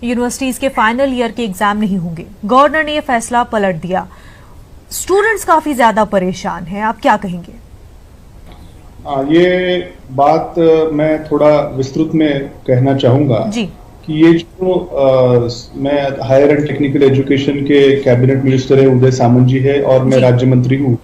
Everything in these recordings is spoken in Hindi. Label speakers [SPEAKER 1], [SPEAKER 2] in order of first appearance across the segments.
[SPEAKER 1] यूनिवर्सिटीज के फाइनल ईयर के एग्जाम नहीं होंगे। गवर्नर ने यह फैसला पलट दिया। स्टूडेंट्स काफी ज्यादा परेशान हैं, आप क्या कहेंगे?
[SPEAKER 2] ये बात मैं थोड़ा विस्तृत में कहना चाहूंगा
[SPEAKER 1] जी।
[SPEAKER 2] कि ये जो मैं हायर एंड टेक्निकल एजुकेशन के कैबिनेट मिनिस्टर है उदय सामंत जी है और मैं राज्य मंत्री हूँ,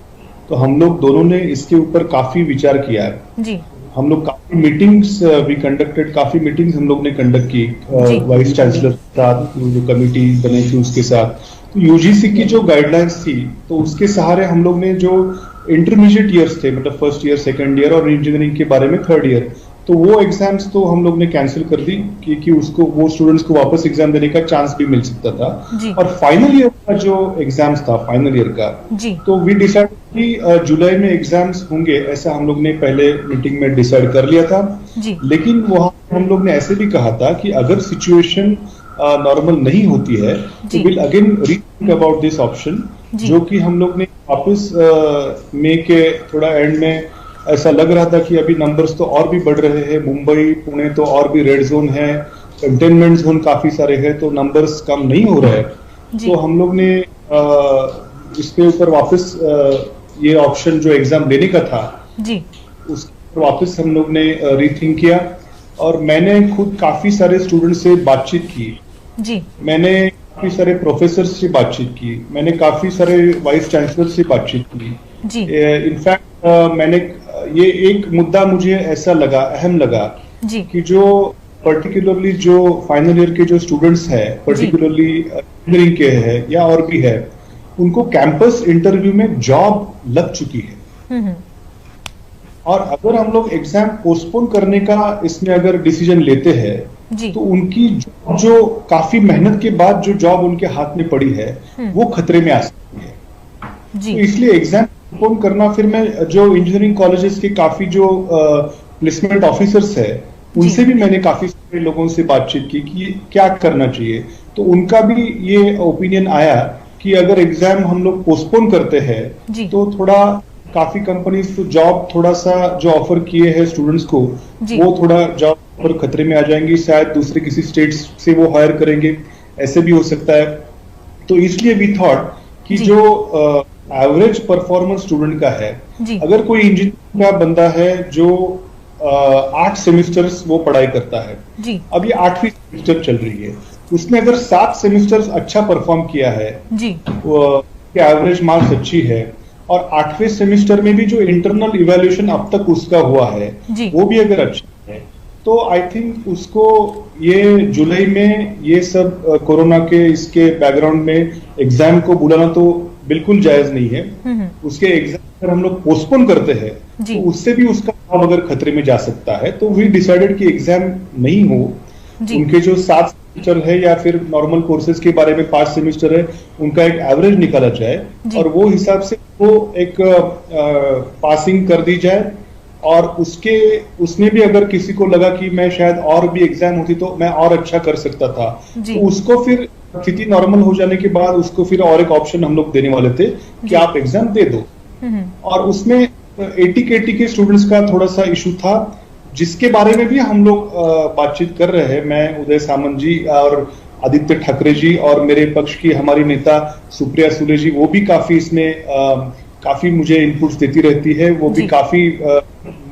[SPEAKER 2] तो हम लोग दोनों ने इसके ऊपर काफी विचार किया है।
[SPEAKER 1] जी।
[SPEAKER 2] हम लोग काफी मीटिंग्स भी कंडक्टेड, काफी मीटिंग्स हम लोग ने कंडक्ट की वाइस चांसलर के साथ, जो कमेटी बनी थी उसके साथ। तो यूजीसी की जो गाइडलाइंस थी तो उसके सहारे हम लोग ने जो इंटरमीडिएट ईयर्स थे, मतलब फर्स्ट ईयर, सेकंड ईयर और इंजीनियरिंग के बारे में थर्ड ईयर, तो वो एग्जाम्स तो हम लोग ने कैंसिल कर दी कि उसको वो स्टूडेंट्स को वापस एग्जाम देने का चांस भी मिल सकता था। और फाइनल ईयर का जो एग्जाम्स था, फाइनल ईयर का, तो वी डिसाइड कि जुलाई में एग्जाम्स होंगे, ऐसा हम लोग ने पहले मीटिंग में डिसाइड कर लिया था। लेकिन वहां हम लोग ने ऐसे भी कहा था कि अगर सिचुएशन नॉर्मल नहीं होती है तो will again rethink about this option, जो कि हम लोग ने वापस मई के थोड़ा एंड में ऐसा लग रहा था कि अभी नंबर्स तो और भी बढ़ रहे हैं, मुंबई पुणे तो और भी रेड जोन है, कंटेनमेंट जोन काफी सारे हैं, तो नंबर्स कम नहीं हो रहे हैं। तो हम लोग ने इसके ऊपर वापस ये ऑप्शन जो एग्जाम लेने का था उस वापस हम लोग ने रीथिंक किया और मैंने खुद काफी सारे स्टूडेंट से बातचीत की। मैंने काफी सारे प्रोफेसर से बातचीत की, मैंने काफी सारे वाइस चांसलर से बातचीत की। इनफैक्ट मैंने ये एक मुद्दा मुझे ऐसा लगा, अहम लगा कि जो पर्टिकुलरली जो फाइनल ईयर के जो स्टूडेंट्स हैं, पर्टिकुलरली इंजीनियरिंग के हैं या और भी है, उनको कैंपस इंटरव्यू में जॉब लग चुकी है। और अगर हम लोग एग्जाम पोस्टपोन करने का इसमें अगर डिसीजन लेते हैं तो उनकी जो काफी मेहनत के बाद जो जॉब उनके हाथ में पड़ी है वो खतरे में आ सकती है। तो इसलिए एग्जाम पोस्टपोन करना, फिर मैं जो इंजीनियरिंग कॉलेजेस के काफी जो प्लेसमेंट ऑफिसर्स है उनसे भी मैंने काफी सारे लोगों से बातचीत की कि क्या करना चाहिए। तो उनका भी ये ओपिनियन आया कि अगर एग्जाम हम लोग पोस्टपोन करते हैं तो थोड़ा काफी कंपनीज तो जॉब थोड़ा सा जो ऑफर किए हैं स्टूडेंट्स को वो थोड़ा जॉब पर खतरे में आ जाएंगी, शायद दूसरे किसी स्टेट्स से वो हायर करेंगे, ऐसे भी हो सकता है। तो इसलिए वी थॉट कि जो एवरेज परफॉर्मेंस स्टूडेंट का है, अगर कोई इंजीनियरिंग का बंदा है जो 8 सेमेस्टर्स वो पढ़ाई करता है, अब ये 8वीं सेमेस्टर चल रही है, उसने अगर 7 सेमेस्टर्स अच्छा परफॉर्म किया है, एवरेज मार्क्स अच्छी है और 8वें सेमेस्टर में भी जो इंटरनल इवैल्यूएशन अब तक उसका हुआ है वो भी अगर अच्छा है, तो आई थिंक उसको ये जुलाई में ये सब कोरोना के इसके बैकग्राउंड में एग्जाम को बुलाना तो बिल्कुल जायज नहीं है। उसके एग्जाम अगर हम लोग पोस्टपोन करते हैं तो उससे भी उसका जॉब अगर खतरे में जा सकता है। तो वी डिसाइडेड कि एग्जाम नहीं हो, उनके जो 7 सेमेस्टर है या फिर नॉर्मल कोर्सेज के बारे में 5 सेमेस्टर है, उनका एक एवरेज निकाला जाए और वो हिसाब से वो एक पासिंग कर दी जाए। और उसमें भी अगर किसी को लगा कि मैं शायद और भी एग्जाम होती तो मैं और अच्छा कर सकता था, तो उसको फिर स्थिति नॉर्मल हो जाने के बाद उसको फिर और एक ऑप्शन हम लोग देने वाले थे कि आप एग्जाम दे दो। और उसमें 80 के स्टूडेंट्स का थोड़ा सा इशू था, जिसके बारे में भी हम लोग बातचीत कर रहे हैं। मैं, उदय सामंत जी और आदित्य ठाकरे जी और मेरे पक्ष की हमारी नेता सुप्रिया सुले जी, वो भी काफी इसमें काफी मुझे इनपुट्स देती रहती है, वो भी काफी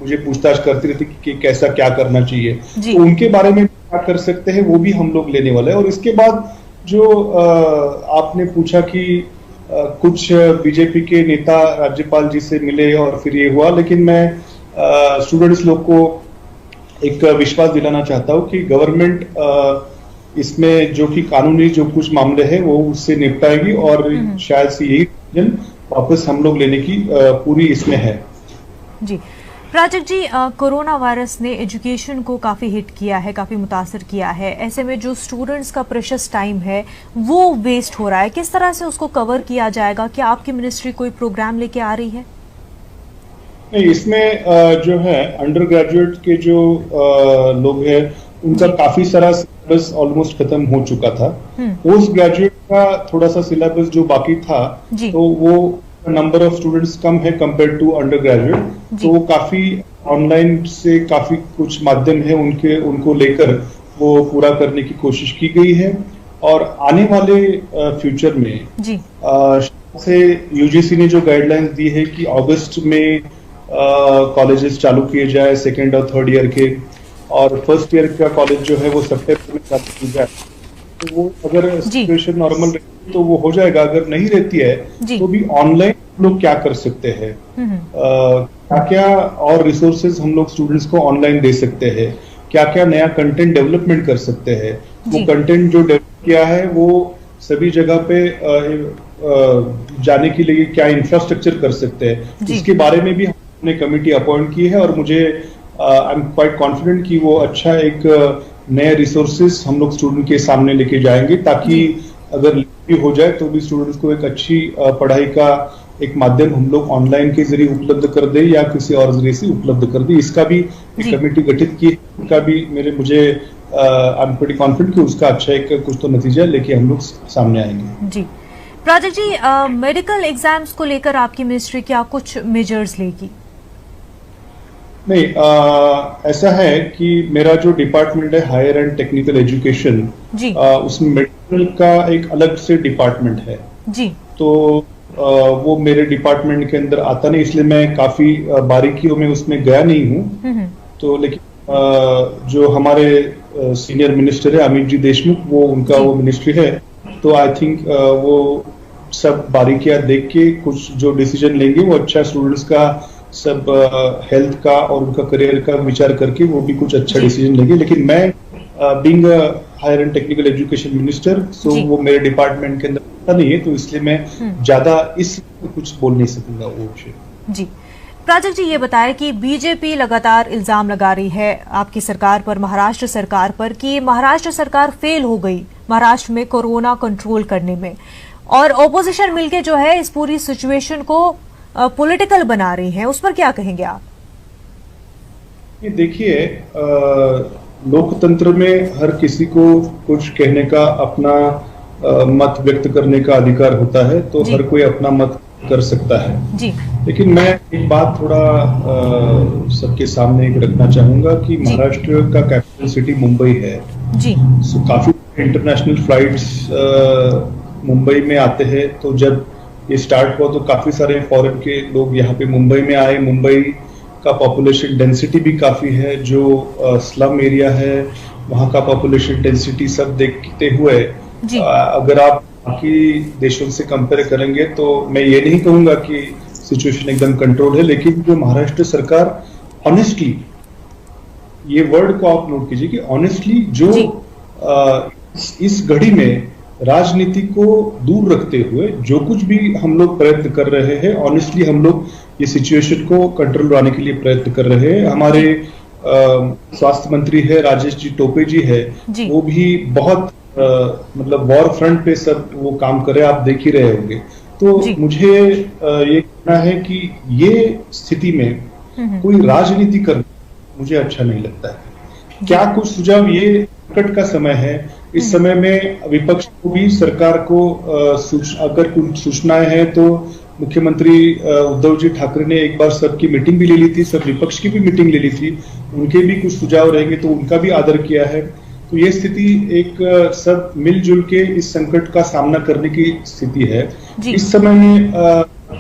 [SPEAKER 2] मुझे पूछताछ करती रहती है कि कैसा क्या करना चाहिए। तो उनके बारे में क्या कर सकते हैं वो भी हम लोग लेने वाले हैं। और इसके बाद जो आपने पूछा कि कुछ बीजेपी के नेता राज्यपाल जी से मिले और फिर ये हुआ, लेकिन मैं स्टूडेंट्स लोग को एक विश्वास दिलाना चाहता हूँ कि गवर्नमेंट इसमें जो कि कानूनी जो कुछ मामले हैं वो उससे निपटाएगी और शायद से यही वापस हम लोग लेने की पूरी इसमें है।
[SPEAKER 1] जी प्राजक्त जी, कोरोना वायरस ने एजुकेशन को काफ़ी हिट किया है, काफ़ी मुतासर किया है। ऐसे में जो स्टूडेंट्स का प्रेशियस टाइम है वो वेस्ट हो रहा है, किस तरह से उसको कवर किया जाएगा? क्या आपकी मिनिस्ट्री कोई प्रोग्राम लेके आ रही है?
[SPEAKER 2] नहीं, इसमें जो है अंडर ग्रेजुएट के जो लोग हैं उनका काफी सारा सिलेबस ऑलमोस्ट खत्म हो चुका था। पोस्ट ग्रेजुएट का थोड़ा सा सिलेबस जो बाकी था तो वो नंबर ऑफ स्टूडेंट्स कम है कंपेयर टू अंडर ग्रेजुएट, तो वो काफी ऑनलाइन से काफी कुछ माध्यम है उनको लेकर वो पूरा करने की कोशिश की गई है। और आने वाले फ्यूचर में
[SPEAKER 1] जी
[SPEAKER 2] से यूजीसी ने जो गाइडलाइंस दी है कि अगस्त में कॉलेजेस चालू किए जाए सेकेंड और थर्ड ईयर के, और फर्स्ट ईयर का कॉलेज जो है वो सितंबर में चालू किया जाए, तो वो अगर सिचुएशन नॉर्मल रहती तो वो हो जाएगा। अगर नहीं रहती है तो भी ऑनलाइन लोग क्या कर सकते हैं, क्या क्या और रिसोर्सेज हम लोग स्टूडेंट्स को ऑनलाइन दे सकते हैं, क्या क्या नया कंटेंट डेवलपमेंट कर सकते हैं, वो कंटेंट जो डेवलप किया है वो सभी जगह पे जाने के लिए क्या इंफ्रास्ट्रक्चर कर सकते हैं, इसके बारे में भी हमने कमेटी अपॉइंट की है। और मुझे आई एम क्वाइट कॉन्फिडेंट कि वो अच्छा एक नए रिसोर्सेस हम लोग स्टूडेंट के सामने लेके जाएंगे, ताकि अगर भी हो जाए तो भी स्टूडेंट्स को एक अच्छी पढ़ाई का एक माध्यम हम लोग ऑनलाइन के जरिए उपलब्ध कर दे या किसी और जरिए से उपलब्ध कर दे। इसका भी एक कमेटी गठित की है, उसका भी मुझे आई एम प्रीटी कॉन्फिडेंट कि उसका अच्छा एक कुछ तो नतीजा लेके हम लोग सामने आएंगे।
[SPEAKER 1] जी प्राजक्त जी, मेडिकल एग्जाम्स को लेकर आपकी मिनिस्ट्री क्या कुछ मेजर्स लेगी?
[SPEAKER 2] नहीं, ऐसा है कि मेरा जो डिपार्टमेंट है हायर एंड टेक्निकल एजुकेशन, उसमें मेडिकल का एक अलग से डिपार्टमेंट है जी। तो वो मेरे डिपार्टमेंट के अंदर आता नहीं, इसलिए मैं काफी बारीकियों में उसमें गया नहीं हूँ। तो लेकिन जो हमारे सीनियर मिनिस्टर है अमित जी देशमुख, वो उनका वो मिनिस्ट्री है, तो आई थिंक वो सब बारीकियां देख के कुछ जो डिसीजन लेंगे वो अच्छा स्टूडेंट्स का सब हेल्थ का और उनका करियर का विचार करके वो भी कुछ अच्छा डिसीजन लेंगे। लेकिन मैं being higher and technical education minister, so वो मेरे डिपार्टमेंट के अंदर आता नहीं है, तो इसलिए मैं ज्यादा इस कुछ बोल नहीं सकूंगा वो विषय।
[SPEAKER 1] जी प्राजक्त जी, ये बताएं कि बीजेपी लगातार इल्जाम लगा रही है आपकी सरकार पर, महाराष्ट्र सरकार पर, कि महाराष्ट्र सरकार फेल हो गई महाराष्ट्र में कोरोना कंट्रोल करने में, और ऑपोजिशन मिलके जो है इस पूरी सिचुएशन को पॉलिटिकल बना रही है, उस पर क्या कहेंगे आप?
[SPEAKER 2] ये देखिए, लोकतंत्र में हर किसी को कुछ कहने का, अपना मत व्यक्त करने का अधिकार होता है, तो हर कोई अपना मत कर सकता है जी। लेकिन मैं एक बात थोड़ा सबके सामने रखना चाहूंगा कि महाराष्ट्र का कैपिटल सिटी मुंबई है जी। काफी इंटरनेशनल फ्लाइट्स मुंबई में आते हैं, तो जब ये स्टार्ट हुआ तो काफी सारे फॉरेन के लोग यहाँ पे मुंबई में आए। मुंबई का पॉपुलेशन डेंसिटी भी काफी है, जो स्लम एरिया है वहाँ का पॉपुलेशन डेंसिटी सब देखते हुए अगर आप बाकी देशों से कंपेयर करेंगे तो मैं ये नहीं कहूंगा कि सिचुएशन एकदम कंट्रोल है। लेकिन जो महाराष्ट्र सरकार ऑनेस्टली, ये वर्ड को आप नोट कीजिए कि ऑनेस्टली जो इस घड़ी में राजनीति को दूर रखते हुए जो कुछ भी हम लोग प्रयत्न कर रहे हैं, ऑनेस्टली हम लोग ये सिचुएशन को कंट्रोल लाने के लिए प्रयत्न कर रहे हैं। हमारे स्वास्थ्य मंत्री है राजेश जी टोपे जी है, वो भी बहुत मतलब वॉर फ्रंट पे सब वो काम कर रहे हैं, आप देख ही रहे होंगे। तो मुझे ये कहना है कि ये स्थिति में कोई राजनीति करना मुझे अच्छा नहीं लगता है। क्या कुछ सुझाव, ये संकट का समय है, इस समय में विपक्ष को भी सरकार को अगर कुछ सूचनाएं हैं तो मुख्यमंत्री उद्धव जी ठाकरे ने एक बार सबकी मीटिंग भी ले ली थी, सब विपक्ष की भी मीटिंग ले ली थी, उनके भी कुछ सुझाव रहेंगे तो उनका भी आदर किया है। तो ये स्थिति एक सब मिलजुल के इस संकट का सामना करने की स्थिति है। इस समय में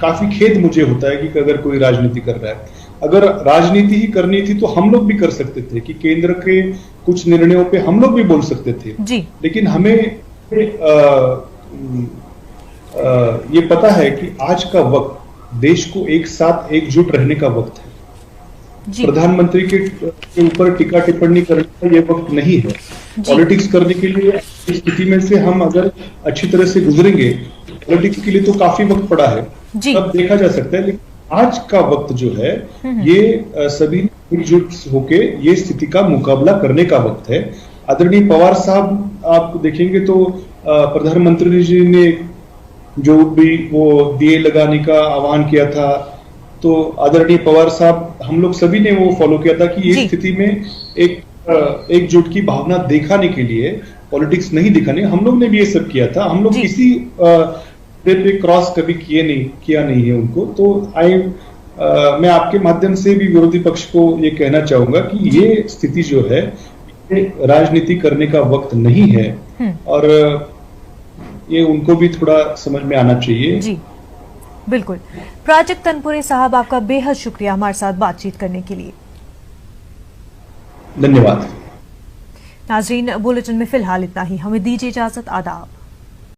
[SPEAKER 2] काफी खेद मुझे होता है कि अगर कोई राजनीति कर रहा है, अगर राजनीति ही करनी थी तो हम लोग भी कर सकते थे कि केंद्र के कुछ निर्णयों पे हम लोग भी बोल सकते थे जी। लेकिन हमें ये पता है कि आज का वक्त देश को एक साथ एकजुट रहने का वक्त है। प्रधानमंत्री के ऊपर टीका टिप्पणी करने का ये वक्त नहीं है। पॉलिटिक्स करने के लिए इस स्थिति में से हम अगर अच्छी तरह से गुजरेंगे, पॉलिटिक्स के लिए तो काफी वक्त पड़ा है, तब देखा जा सकता है। लेकिन आज का वक्त जो है ये सभी एकजुट होके ये स्थिति का मुकाबला करने का वक्त है। आदरणीय पवार साहब आप देखेंगे तो प्रधानमंत्री जी ने जो भी वो दिए लगाने का आह्वान किया था, तो आदरणीय पवार साहब हम लोग सभी ने वो फॉलो किया था कि ये स्थिति में एकजुट की भावना दिखाने के लिए, पॉलिटिक्स नहीं दिखाने, हम लोग ने भी ये सब किया था। हम लोग किसी पे क्रॉस कभी किया नहीं है उनको। तो मैं आपके माध्यम से भी विरोधी पक्ष को ये कहना चाहूंगा कि ये स्थिति जो है राजनीति करने का वक्त नहीं है और ये उनको भी थोड़ा समझ में आना चाहिए।
[SPEAKER 1] जी बिल्कुल। प्राजक्त तनपुरे साहब, आपका बेहद शुक्रिया हमारे साथ बातचीत करने के लिए।
[SPEAKER 2] धन्यवाद।
[SPEAKER 1] नाजरीन, बुलेटिन में फिलहाल इतना ही। हमें दीजिए इजाजत। आदाब।